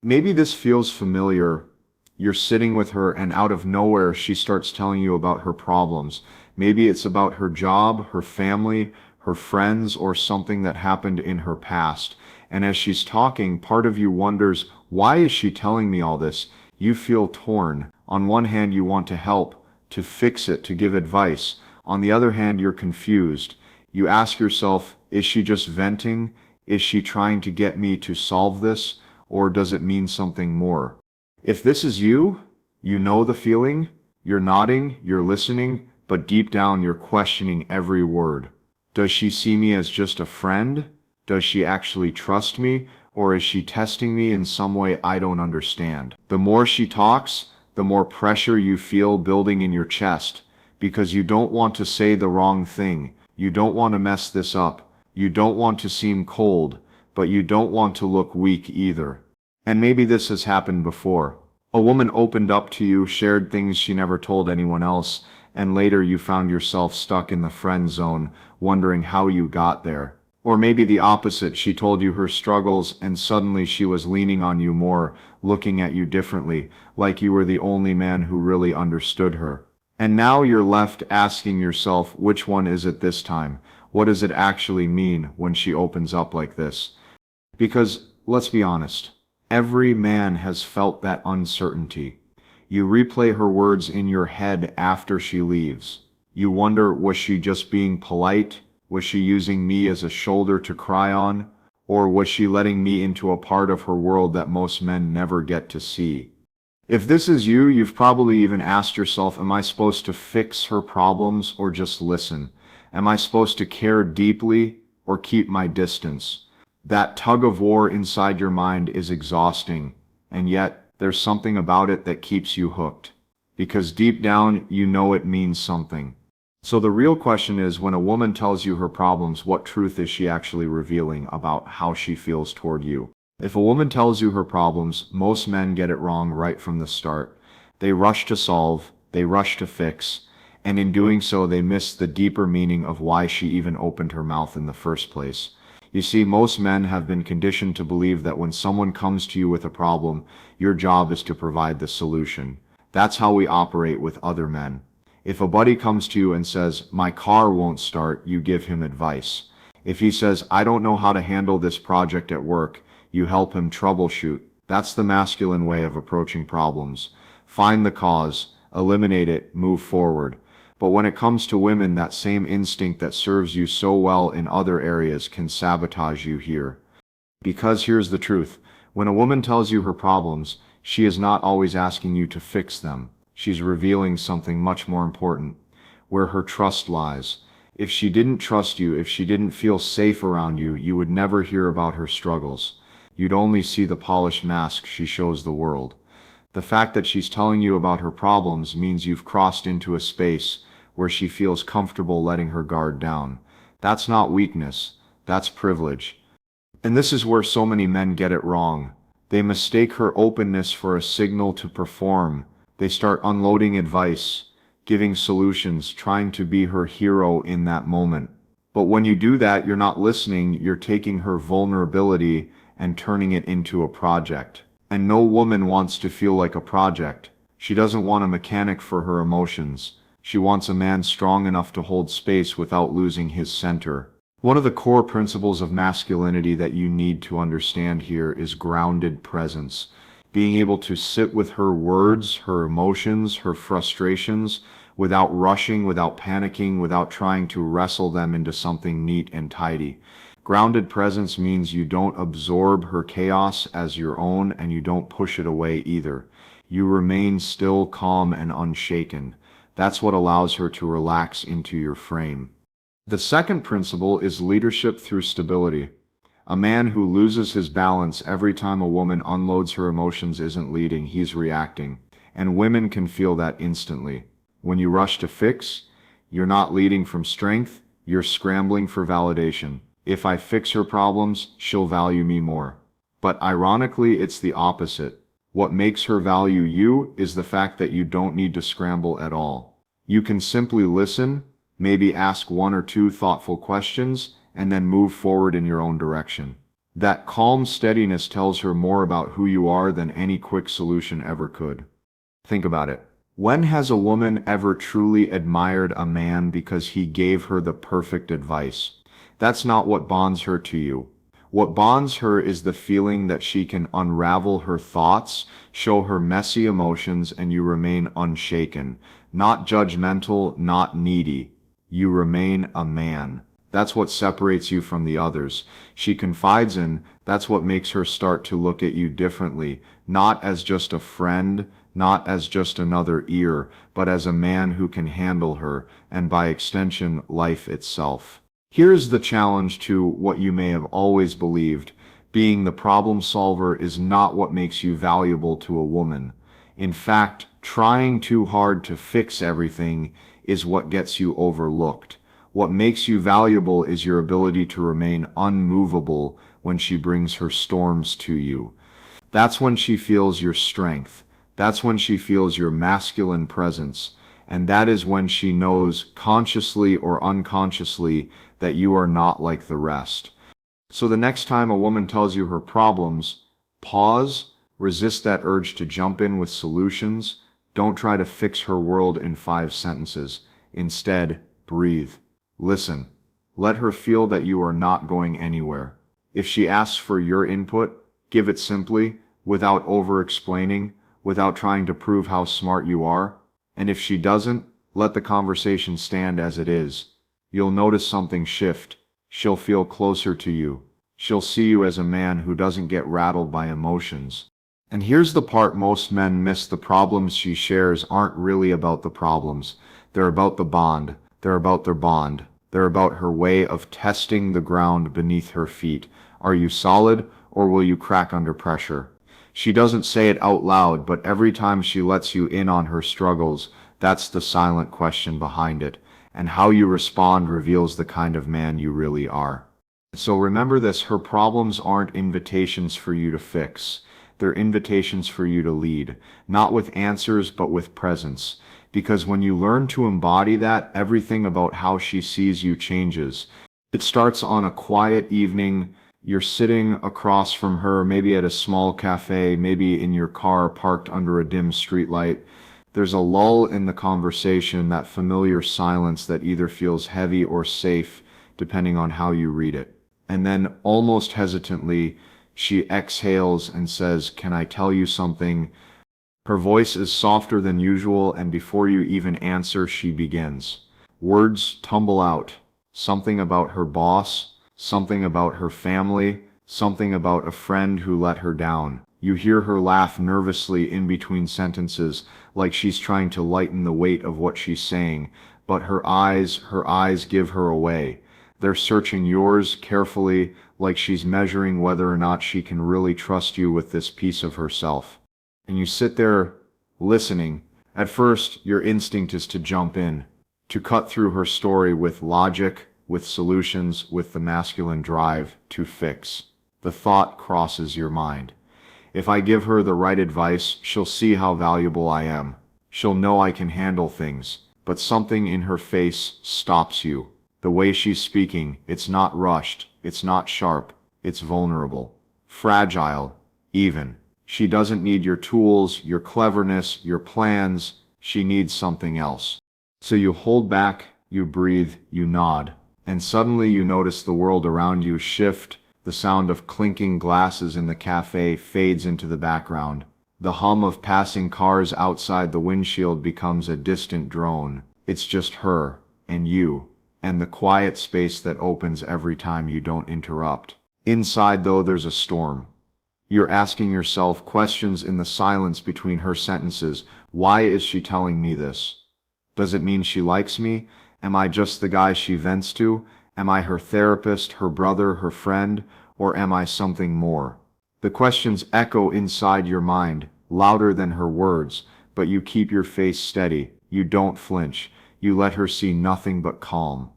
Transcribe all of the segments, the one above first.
Maybe this feels familiar. You're sitting with her and out of nowhere she starts telling you about her problems. Maybe it's about her job, her family, her friends, or something that happened in her past. And as she's talking, part of you wonders, why is she telling me all this? You feel torn. On one hand, you want to help, to fix it, to give advice. On the other hand, you're confused. You ask yourself, is she just venting? Is she trying to get me to solve this? Or does it mean something more? If this is you, you know the feeling, you're nodding, you're listening, but deep down you're questioning every word. Does she see me as just a friend? Does she actually trust me? Or is she testing me in some way I don't understand? The more she talks, the more pressure you feel building in your chest, because you don't want to say the wrong thing, you don't want to mess this up, you don't want to seem cold, but you don't want to look weak either. And maybe this has happened before. A woman opened up to you, shared things she never told anyone else, and later you found yourself stuck in the friend zone, wondering how you got there. Or maybe the opposite, she told you her struggles and suddenly she was leaning on you more, looking at you differently, like you were the only man who really understood her. And now you're left asking yourself, which one is it this time? What does it actually mean when she opens up like this? Because, let's be honest, every man has felt that uncertainty. You replay her words in your head after she leaves. You wonder, was she just being polite? Was she using me as a shoulder to cry on? Or was she letting me into a part of her world that most men never get to see? If this is you, you've probably even asked yourself, am I supposed to fix her problems or just listen? Am I supposed to care deeply or keep my distance? That tug of war inside your mind is exhausting, and yet there's something about it that keeps you hooked. Because deep down, you know it means something. So the real question is, when a woman tells you her problems, what truth is she actually revealing about how she feels toward you? If a woman tells you her problems, most men get it wrong right from the start. They rush to solve, they rush to fix, and in doing so they miss the deeper meaning of why she even opened her mouth in the first place. You see, most men have been conditioned to believe that when someone comes to you with a problem, your job is to provide the solution. That's how we operate with other men. If a buddy comes to you and says, my car won't start, you give him advice. If he says, I don't know how to handle this project at work, you help him troubleshoot. That's the masculine way of approaching problems. Find the cause, eliminate it, move forward. But when it comes to women, that same instinct that serves you so well in other areas can sabotage you here. Because here's the truth. When a woman tells you her problems, she is not always asking you to fix them. She's revealing something much more important, where her trust lies. If she didn't trust you, if she didn't feel safe around you, you would never hear about her struggles. You'd only see the polished mask she shows the world. The fact that she's telling you about her problems means you've crossed into a space where she feels comfortable letting her guard down. That's not weakness, that's privilege. And this is where so many men get it wrong. They mistake her openness for a signal to perform. They start unloading advice, giving solutions, trying to be her hero in that moment. But when you do that, you're not listening, you're taking her vulnerability and turning it into a project. And no woman wants to feel like a project. She doesn't want a mechanic for her emotions. She wants a man strong enough to hold space without losing his center. One of the core principles of masculinity that you need to understand here is grounded presence. Being able to sit with her words, her emotions, her frustrations, without rushing, without panicking, without trying to wrestle them into something neat and tidy. Grounded presence means you don't absorb her chaos as your own and you don't push it away either. You remain still, calm, and unshaken. That's what allows her to relax into your frame. The second principle is leadership through stability. A man who loses his balance every time a woman unloads her emotions isn't leading, he's reacting. And women can feel that instantly. When you rush to fix, you're not leading from strength, you're scrambling for validation. If I fix her problems, she'll value me more. But ironically, it's the opposite. What makes her value you is the fact that you don't need to scramble at all. You can simply listen, maybe ask one or two thoughtful questions, and then move forward in your own direction. That calm steadiness tells her more about who you are than any quick solution ever could. Think about it. When has a woman ever truly admired a man because he gave her the perfect advice? That's not what bonds her to you. What bonds her is the feeling that she can unravel her thoughts, show her messy emotions, and you remain unshaken. Not judgmental, not needy. You remain a man. That's what separates you from the others. She confides in, that's what makes her start to look at you differently, not as just a friend, not as just another ear, but as a man who can handle her, and by extension, life itself. Here's the challenge to what you may have always believed. Being the problem solver is not what makes you valuable to a woman. In fact, trying too hard to fix everything is what gets you overlooked. What makes you valuable is your ability to remain unmovable when she brings her storms to you. That's when she feels your strength. That's when she feels your masculine presence. And that is when she knows, consciously or unconsciously, that you are not like the rest. So the next time a woman tells you her problems, pause, resist that urge to jump in with solutions. Don't try to fix her world in 5 sentences. Instead, breathe. Listen. Let her feel that you are not going anywhere. If she asks for your input, give it simply, without over-explaining, without trying to prove how smart you are. And if she doesn't, let the conversation stand as it is. You'll notice something shift. She'll feel closer to you. She'll see you as a man who doesn't get rattled by emotions. And here's the part most men miss: the problems she shares aren't really about the problems. They're about the bond. They're about their bond. They're about her way of testing the ground beneath her feet. Are you solid, or will you crack under pressure? She doesn't say it out loud, but every time she lets you in on her struggles, that's the silent question behind it. And how you respond reveals the kind of man you really are. So remember this: her problems aren't invitations for you to fix. They're invitations for you to lead, not with answers, but with presence. Because when you learn to embody that, everything about how she sees you changes. It starts on a quiet evening. You're sitting across from her, maybe at a small cafe, maybe in your car parked under a dim streetlight. There's a lull in the conversation, that familiar silence that either feels heavy or safe, depending on how you read it. And then, almost hesitantly, she exhales and says, "Can I tell you something?" Her voice is softer than usual, and before you even answer, she begins. Words tumble out. Something about her boss, something about her family, something about a friend who let her down. You hear her laugh nervously in between sentences, like she's trying to lighten the weight of what she's saying, but her eyes give her away. They're searching yours carefully, like she's measuring whether or not she can really trust you with this piece of herself. And you sit there, listening. At first, your instinct is to jump in, to cut through her story with logic, with solutions, with the masculine drive to fix. The thought crosses your mind. If I give her the right advice, she'll see how valuable I am. She'll know I can handle things. But something in her face stops you. The way she's speaking, it's not rushed, it's not sharp, it's vulnerable. Fragile, even. She doesn't need your tools, your cleverness, your plans. She needs something else. So you hold back, you breathe, you nod. And suddenly you notice the world around you shift. The sound of clinking glasses in the cafe fades into the background. The hum of passing cars outside the windshield becomes a distant drone. It's just her, and you, and the quiet space that opens every time you don't interrupt. Inside, though, there's a storm. You're asking yourself questions in the silence between her sentences. Why is she telling me this? Does it mean she likes me? Am I just the guy she vents to? Am I her therapist, her brother, her friend, or am I something more? The questions echo inside your mind, louder than her words, but you keep your face steady. You don't flinch. You let her see nothing but calm.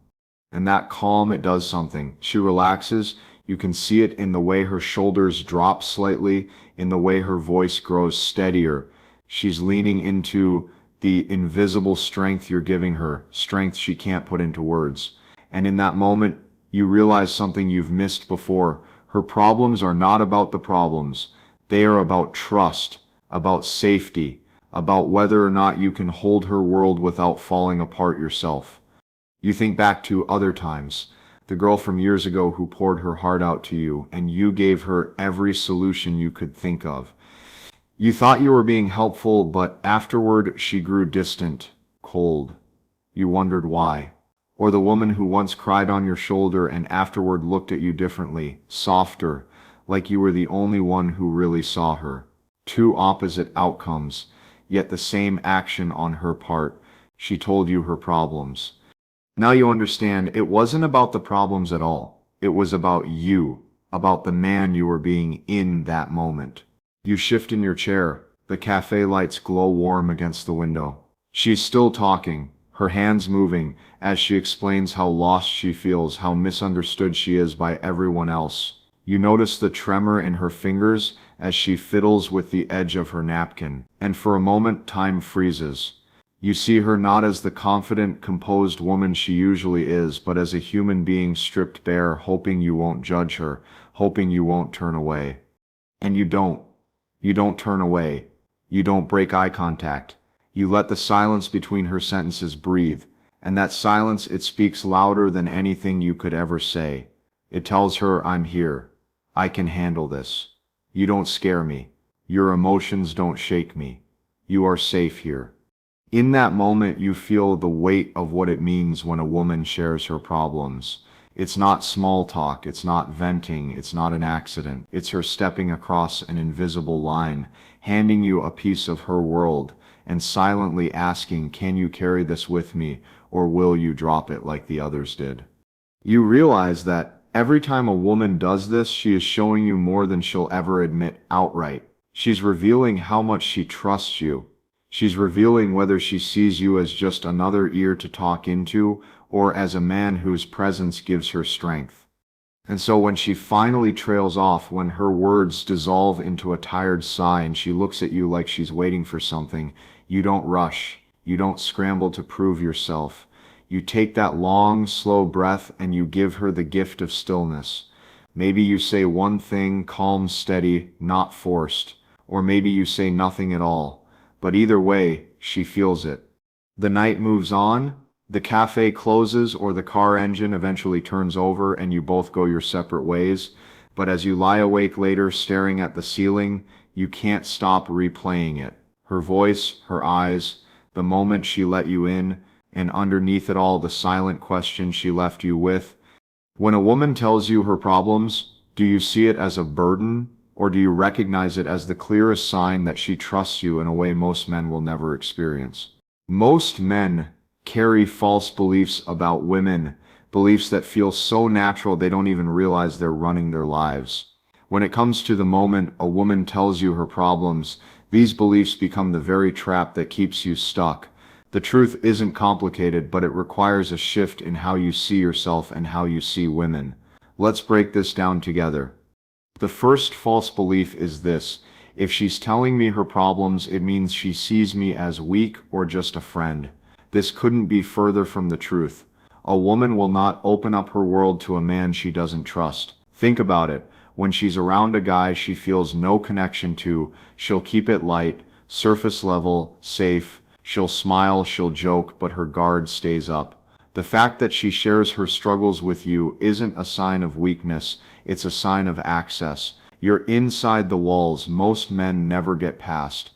And that calm, it does something. She relaxes. You can see it in the way her shoulders drop slightly, in the way her voice grows steadier. She's leaning into the invisible strength you're giving her, strength she can't put into words. And in that moment, you realize something you've missed before. Her problems are not about the problems. They are about trust, about safety, about whether or not you can hold her world without falling apart yourself. You think back to other times, the girl from years ago who poured her heart out to you, and you gave her every solution you could think of. You thought you were being helpful, but afterward she grew distant, cold. You wondered why. Or the woman who once cried on your shoulder and afterward looked at you differently, softer, like you were the only one who really saw her. Two opposite outcomes, yet the same action on her part. She told you her problems. Now you understand, it wasn't about the problems at all. It was about you, about the man you were being in that moment. You shift in your chair. The cafe lights glow warm against the window. She's still talking, her hands moving, as she explains how lost she feels, how misunderstood she is by everyone else. You notice the tremor in her fingers as she fiddles with the edge of her napkin, and for a moment time freezes. You see her not as the confident, composed woman she usually is, but as a human being stripped bare, hoping you won't judge her, hoping you won't turn away. And you don't. You don't turn away. You don't break eye contact. You let the silence between her sentences breathe, and that silence, it speaks louder than anything you could ever say. It tells her, I'm here. I can handle this. You don't scare me. Your emotions don't shake me. You are safe here. In that moment, you feel the weight of what it means when a woman shares her problems. It's not small talk, it's not venting, it's not an accident. It's her stepping across an invisible line, handing you a piece of her world, and silently asking, can you carry this with me, or will you drop it like the others did? You realize that every time a woman does this, she is showing you more than she'll ever admit outright. She's revealing how much she trusts you. She's revealing whether she sees you as just another ear to talk into, or as a man whose presence gives her strength. And so when she finally trails off, when her words dissolve into a tired sigh and she looks at you like she's waiting for something, you don't rush. You don't scramble to prove yourself. You take that long, slow breath and you give her the gift of stillness. Maybe you say one thing, calm, steady, not forced. Or maybe you say nothing at all. But either way, she feels it. The night moves on, the cafe closes, or the car engine eventually turns over and you both go your separate ways. But as you lie awake later staring at the ceiling, you can't stop replaying it. Her voice, her eyes, the moment she let you in, and underneath it all the silent question she left you with. When a woman tells you her problems, do you see it as a burden? Or do you recognize it as the clearest sign that she trusts you in a way most men will never experience? Most men carry false beliefs about women, beliefs that feel so natural they don't even realize they're running their lives. When it comes to the moment a woman tells you her problems, these beliefs become the very trap that keeps you stuck. The truth isn't complicated, but it requires a shift in how you see yourself and how you see women. Let's break this down together. The first false belief is this: if she's telling me her problems, it means she sees me as weak or just a friend. This couldn't be further from the truth. A woman will not open up her world to a man she doesn't trust. Think about it. When she's around a guy she feels no connection to, she'll keep it light, surface level, safe. She'll smile, she'll joke, but her guard stays up. The fact that she shares her struggles with you isn't a sign of weakness, it's a sign of access. You're inside the walls most men never get past.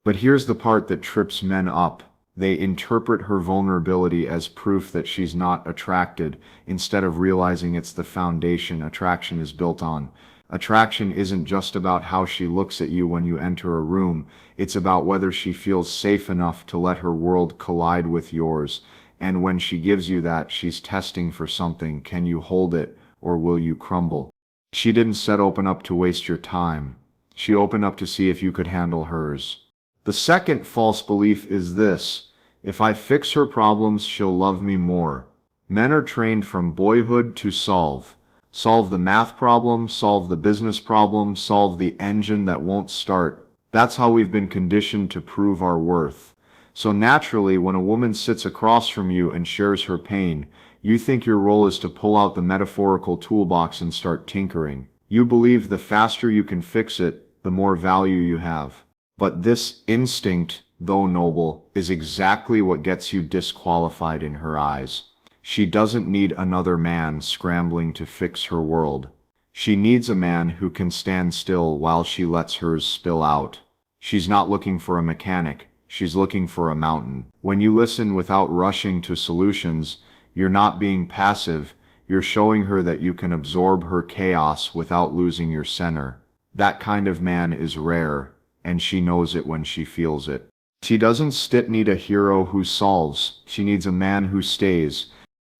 But here's the part that trips men up. They interpret her vulnerability as proof that she's not attracted, instead of realizing it's the foundation attraction is built on. Attraction isn't just about how she looks at you when you enter a room, it's about whether she feels safe enough to let her world collide with yours. And when she gives you that, she's testing for something. Can you hold it, or will you crumble? She didn't open up to waste your time. She opened up to see if you could handle hers. The second false belief is this: if I fix her problems, she'll love me more. Men are trained from boyhood to solve. Solve the math problem, solve the business problem, solve the engine that won't start. That's how we've been conditioned to prove our worth. So naturally, when a woman sits across from you and shares her pain, you think your role is to pull out the metaphorical toolbox and start tinkering. You believe the faster you can fix it, the more value you have. But this instinct, though noble, is exactly what gets you disqualified in her eyes. She doesn't need another man scrambling to fix her world. She needs a man who can stand still while she lets hers spill out. She's not looking for a mechanic, she's looking for a mountain. When you listen without rushing to solutions, you're not being passive, you're showing her that you can absorb her chaos without losing your center. That kind of man is rare, and she knows it when she feels it. She doesn't need a hero who solves, she needs a man who stays.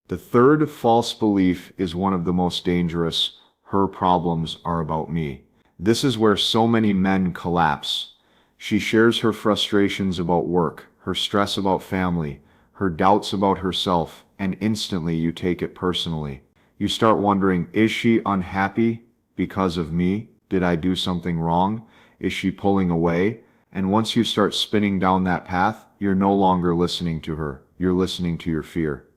The third false belief is one of the most dangerous. Her problems are about me. This is where so many men collapse. She shares her frustrations about work, her stress about family, her doubts about herself, and instantly you take it personally. You start wondering, is she unhappy because of me? Did I do something wrong? Is she pulling away? And once you start spinning down that path, you're no longer listening to her. You're listening to your fear.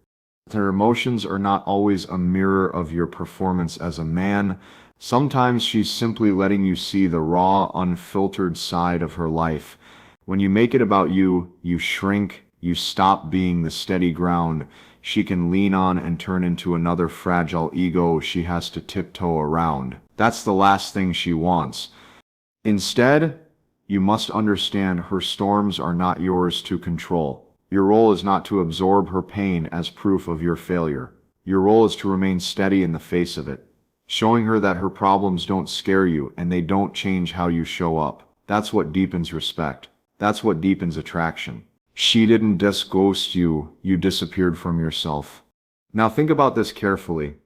Her emotions are not always a mirror of your performance as a man. Sometimes she's simply letting you see the raw, unfiltered side of her life. When you make it about you, you shrink, you stop being the steady ground she can lean on and turn into another fragile ego she has to tiptoe around. That's the last thing she wants. Instead, you must understand her storms are not yours to control. Your role is not to absorb her pain as proof of your failure. Your role is to remain steady in the face of it, showing her that her problems don't scare you and they don't change how you show up. That's what deepens respect. That's what deepens attraction. She didn't just ghost you, you disappeared from yourself. Now think about this carefully.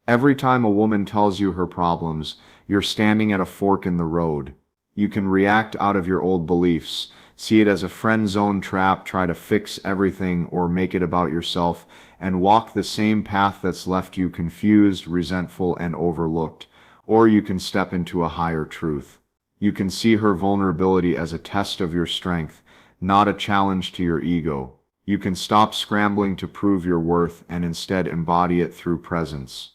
Every time a woman tells you her problems, you're standing at a fork in the road. You can react out of your old beliefs, see it as a friend zone trap, try to fix everything or make it about yourself, and walk the same path that's left you confused, resentful, and overlooked. Or you can step into a higher truth. You can see her vulnerability as a test of your strength, not a challenge to your ego. You can stop scrambling to prove your worth and instead embody it through presence.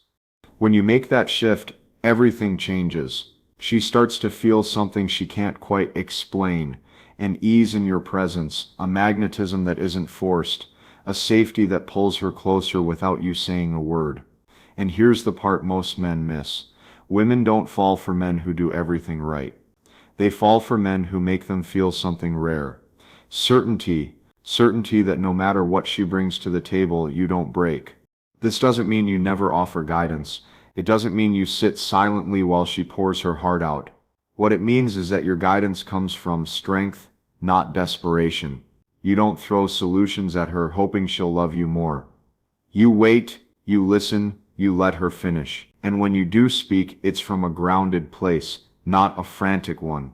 When you make that shift, everything changes. She starts to feel something she can't quite explain, an ease in your presence, a magnetism that isn't forced, a safety that pulls her closer without you saying a word. And here's the part most men miss. Women don't fall for men who do everything right. They fall for men who make them feel something rare. Certainty that no matter what she brings to the table, you don't break. This doesn't mean you never offer guidance. It doesn't mean you sit silently while she pours her heart out. What it means is that your guidance comes from strength, not desperation. You don't throw solutions at her hoping she'll love you more. You wait, you listen, you let her finish. And when you do speak, it's from a grounded place, not a frantic one.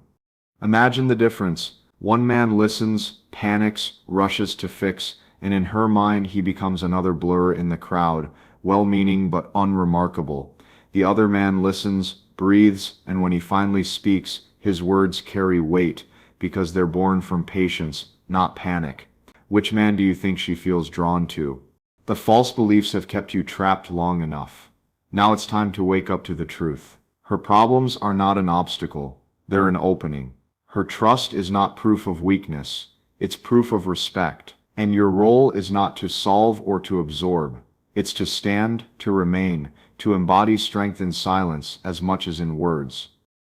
Imagine the difference. One man listens, panics, rushes to fix, and in her mind he becomes another blur in the crowd, well-meaning but unremarkable. The other man listens, breathes, and when he finally speaks, his words carry weight, because they're born from patience, not panic. Which man do you think she feels drawn to? The false beliefs have kept you trapped long enough. Now it's time to wake up to the truth. Her problems are not an obstacle, they're an opening. Her trust is not proof of weakness, it's proof of respect. And your role is not to solve or to absorb. It's to stand, to remain, to embody strength in silence as much as in words.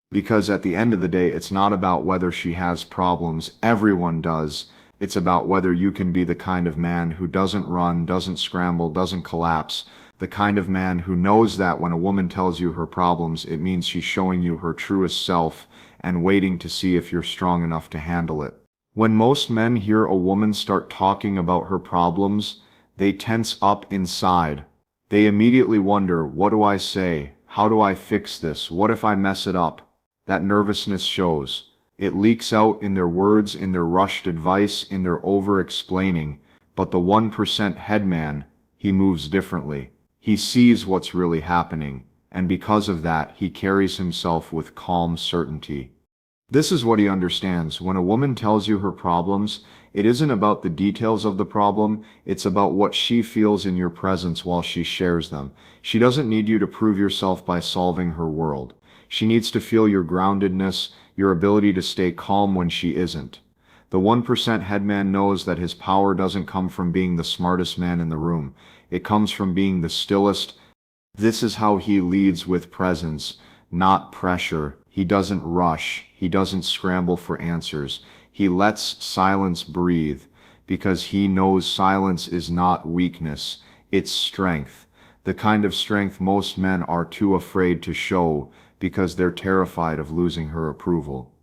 Because at the end of the day, it's not about whether she has problems, everyone does. It's about whether you can be the kind of man who doesn't run, doesn't scramble, doesn't collapse. The kind of man who knows that when a woman tells you her problems, it means she's showing you her truest self and waiting to see if you're strong enough to handle it. When most men hear a woman start talking about her problems, they tense up inside. They immediately wonder, what do I say? How do I fix this? What if I mess it up? That nervousness shows. It leaks out in their words, in their rushed advice, in their over-explaining. But the 1% headman, he moves differently. He sees what's really happening, and because of that, he carries himself with calm certainty. This is what he understands. When a woman tells you her problems, it isn't about the details of the problem, it's about what she feels in your presence while she shares them. She doesn't need you to prove yourself by solving her world. She needs to feel your groundedness, your ability to stay calm when she isn't. The 1% headman knows that his power doesn't come from being the smartest man in the room. It comes from being the stillest. This is how he leads, with presence, not pressure. He doesn't rush. He doesn't scramble for answers. He lets silence breathe, because he knows silence is not weakness, it's strength. The kind of strength most men are too afraid to show because they're terrified of losing her approval.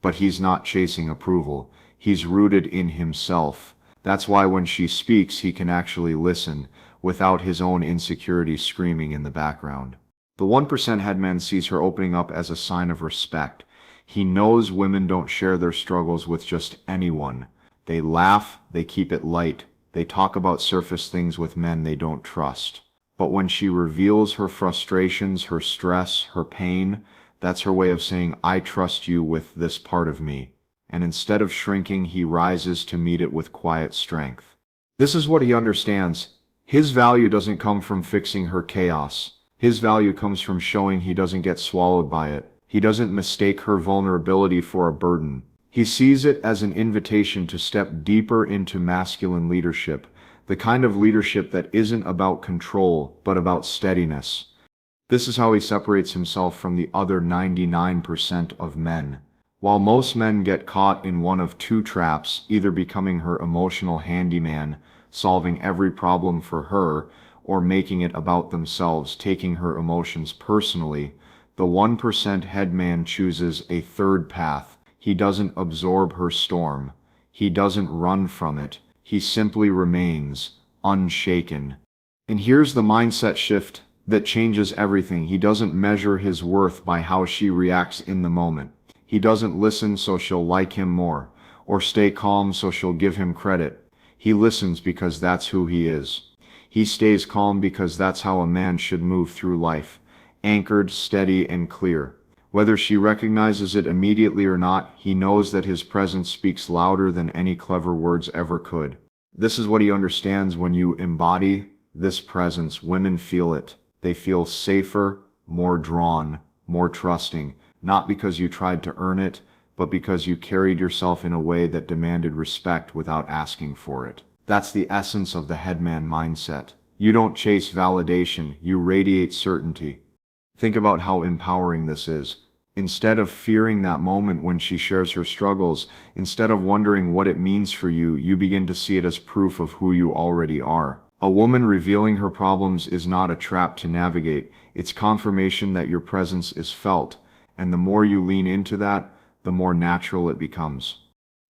But he's not chasing approval. He's rooted in himself. That's why when she speaks, he can actually listen, without his own insecurity screaming in the background. The 1% headman sees her opening up as a sign of respect. He knows women don't share their struggles with just anyone. They laugh, they keep it light, they talk about surface things with men they don't trust. But when she reveals her frustrations, her stress, her pain, that's her way of saying, I trust you with this part of me. And instead of shrinking, he rises to meet it with quiet strength. This is what he understands. His value doesn't come from fixing her chaos. His value comes from showing he doesn't get swallowed by it. He doesn't mistake her vulnerability for a burden. He sees it as an invitation to step deeper into masculine leadership, the kind of leadership that isn't about control, but about steadiness. This is how he separates himself from the other 99% of men. While most men get caught in one of two traps, either becoming her emotional handyman, solving every problem for her, or making it about themselves, taking her emotions personally, the 1% headman chooses a third path. He doesn't absorb her storm. He doesn't run from it. He simply remains, unshaken. And here's the mindset shift that changes everything. He doesn't measure his worth by how she reacts in the moment. He doesn't listen so she'll like him more, or stay calm so she'll give him credit. He listens because that's who he is. He stays calm because that's how a man should move through life, anchored, steady, and clear. Whether she recognizes it immediately or not, he knows that his presence speaks louder than any clever words ever could. This is what he understands. When you embody this presence, women feel it. They feel safer, more drawn, more trusting, not because you tried to earn it, but because you carried yourself in a way that demanded respect without asking for it. That's the essence of the headman mindset. You don't chase validation, you radiate certainty. Think about how empowering this is. Instead of fearing that moment when she shares her struggles, instead of wondering what it means for you, you begin to see it as proof of who you already are. A woman revealing her problems is not a trap to navigate. It's confirmation that your presence is felt, and the more you lean into that, the more natural it becomes.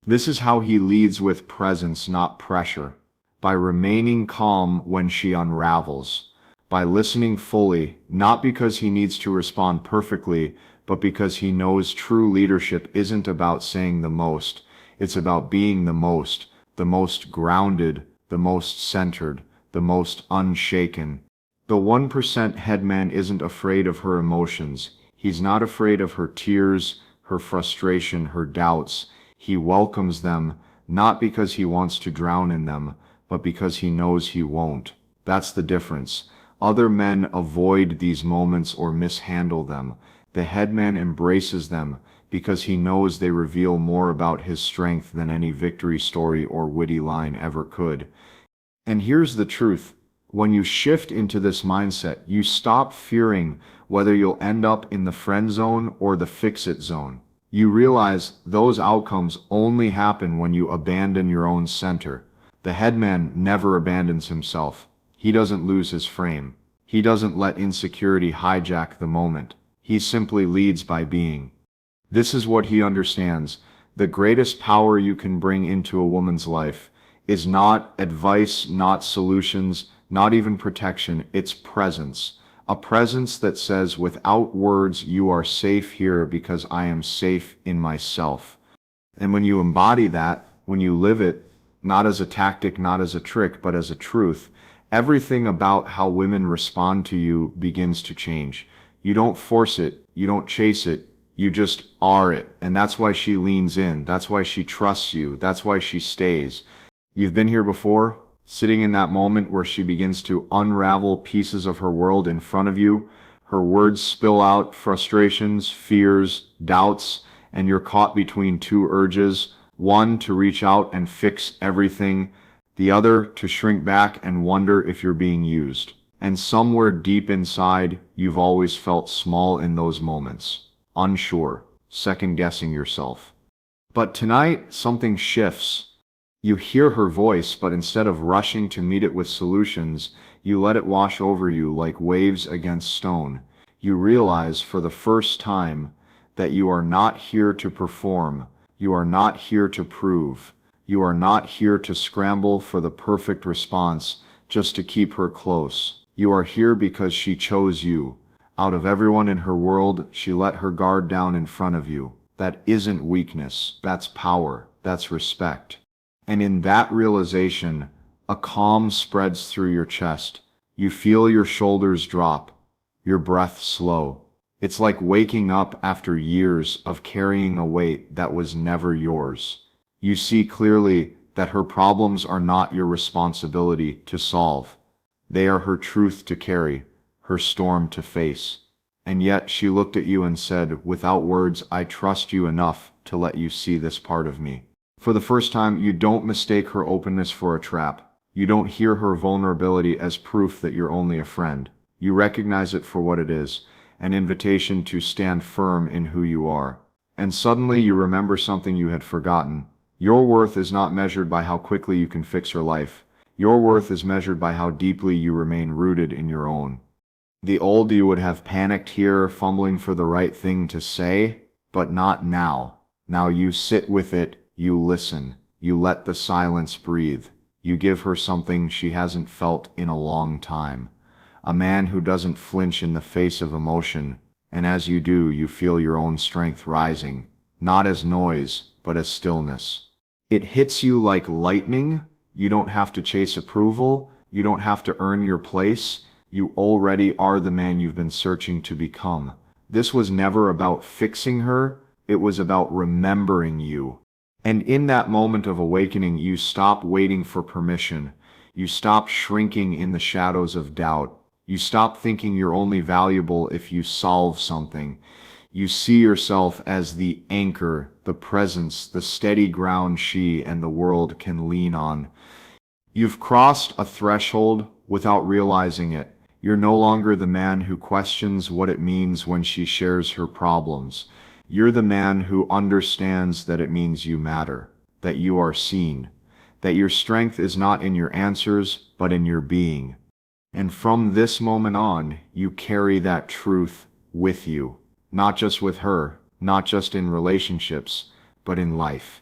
This is how he leads, with presence, not pressure. By remaining calm when she unravels. By listening fully, not because he needs to respond perfectly, but because he knows true leadership isn't about saying the most. It's about being the most grounded, the most centered, the most unshaken. The 1% headman isn't afraid of her emotions. He's not afraid of her tears, her frustration, her doubts. He welcomes them, not because he wants to drown in them, but because he knows he won't. That's the difference. Other men avoid these moments or mishandle them. The headman embraces them because he knows they reveal more about his strength than any victory story or witty line ever could. And here's the truth. When you shift into this mindset, you stop fearing whether you'll end up in the friend zone or the fix-it zone. You realize those outcomes only happen when you abandon your own center. The headman never abandons himself. He doesn't lose his frame. He doesn't let insecurity hijack the moment. He simply leads by being. This is what he understands. The greatest power you can bring into a woman's life is not advice, not solutions, not even protection. It's presence. A presence that says, without words, you are safe here because I am safe in myself. And when you embody that, when you live it, not as a tactic, not as a trick, but as a truth, everything about how women respond to you begins to change. You don't force it, you don't chase it, you just are it. And that's why she leans in, that's why she trusts you, that's why she stays. You've been here before, sitting in that moment where she begins to unravel pieces of her world in front of you, Her words spill out frustrations, fears, doubts, and you're caught between two urges, one to reach out and fix everything, the other to shrink back and wonder if you're being used. And somewhere deep inside, you've always felt small in those moments, unsure, second-guessing yourself. But tonight, something shifts. You hear her voice, but instead of rushing to meet it with solutions, you let it wash over you like waves against stone. You realize for the first time that you are not here to perform, you are not here to prove, you are not here to scramble for the perfect response just to keep her close. You are here because she chose you. Out of everyone in her world, she let her guard down in front of you. That isn't weakness, that's power, that's respect. And in that realization, a calm spreads through your chest. You feel your shoulders drop, your breath slow. It's like waking up after years of carrying a weight that was never yours. You see clearly that her problems are not your responsibility to solve. They are her truth to carry, her storm to face. And yet she looked at you and said, without words, I trust you enough to let you see this part of me. For the first time, you don't mistake her openness for a trap. You don't hear her vulnerability as proof that you're only a friend. You recognize it for what it is, an invitation to stand firm in who you are. And suddenly you remember something you had forgotten. Your worth is not measured by how quickly you can fix her life. Your worth is measured by how deeply you remain rooted in your own. The old you would have panicked here, fumbling for the right thing to say, but not now. Now you sit with it, you listen, you let the silence breathe. You give her something she hasn't felt in a long time. A man who doesn't flinch in the face of emotion, and as you do, you feel your own strength rising, not as noise, but as stillness. It hits you like lightning. You don't have to chase approval, you don't have to earn your place. You already are the man you've been searching to become. This was never about fixing her, it was about remembering you. And in that moment of awakening, you stop waiting for permission. You stop shrinking in the shadows of doubt. You stop thinking you're only valuable if you solve something. You see yourself as the anchor, the presence, the steady ground she and the world can lean on. You've crossed a threshold without realizing it. You're no longer the man who questions what it means when she shares her problems. You're the man who understands that it means you matter, that you are seen, that your strength is not in your answers, but in your being. And from this moment on, you carry that truth with you, not just with her, not just in relationships, but in life.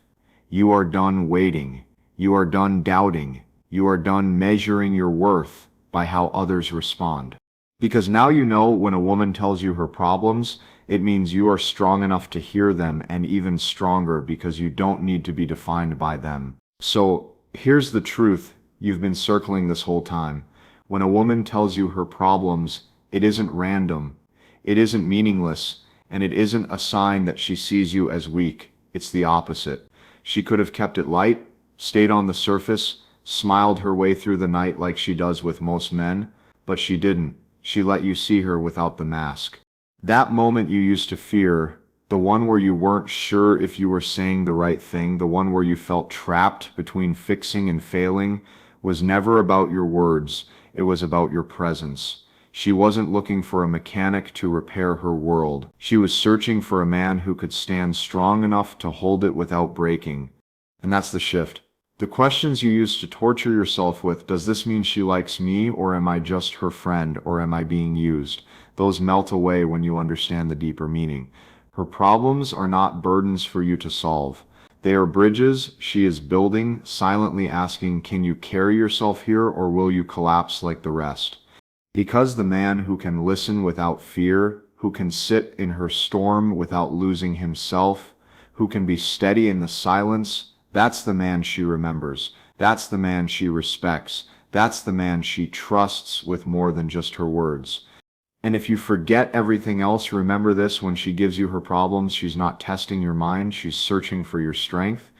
You are done waiting. You are done doubting. You are done measuring your worth by how others respond. Because now you know when a woman tells you her problems, it means you are strong enough to hear them, and even stronger because you don't need to be defined by them. So here's the truth you've been circling this whole time. When a woman tells you her problems, it isn't random, it isn't meaningless, and it isn't a sign that she sees you as weak. It's the opposite. She could have kept it light, stayed on the surface, smiled her way through the night like she does with most men, but she didn't. She let you see her without the mask. That moment you used to fear, the one where you weren't sure if you were saying the right thing, the one where you felt trapped between fixing and failing, was never about your words, it was about your presence. She wasn't looking for a mechanic to repair her world. She was searching for a man who could stand strong enough to hold it without breaking. And that's the shift. The questions you used to torture yourself with, does this mean she likes me, or am I just her friend, or am I being used? Those melt away when you understand the deeper meaning. Her problems are not burdens for you to solve. They are bridges she is building, silently asking, can you carry yourself here, or will you collapse like the rest? Because the man who can listen without fear, who can sit in her storm without losing himself, who can be steady in the silence, that's the man she remembers. That's the man she respects. That's the man she trusts with more than just her words. And if you forget everything else, remember this: when she gives you her problems, she's not testing your mind, she's searching for your strength.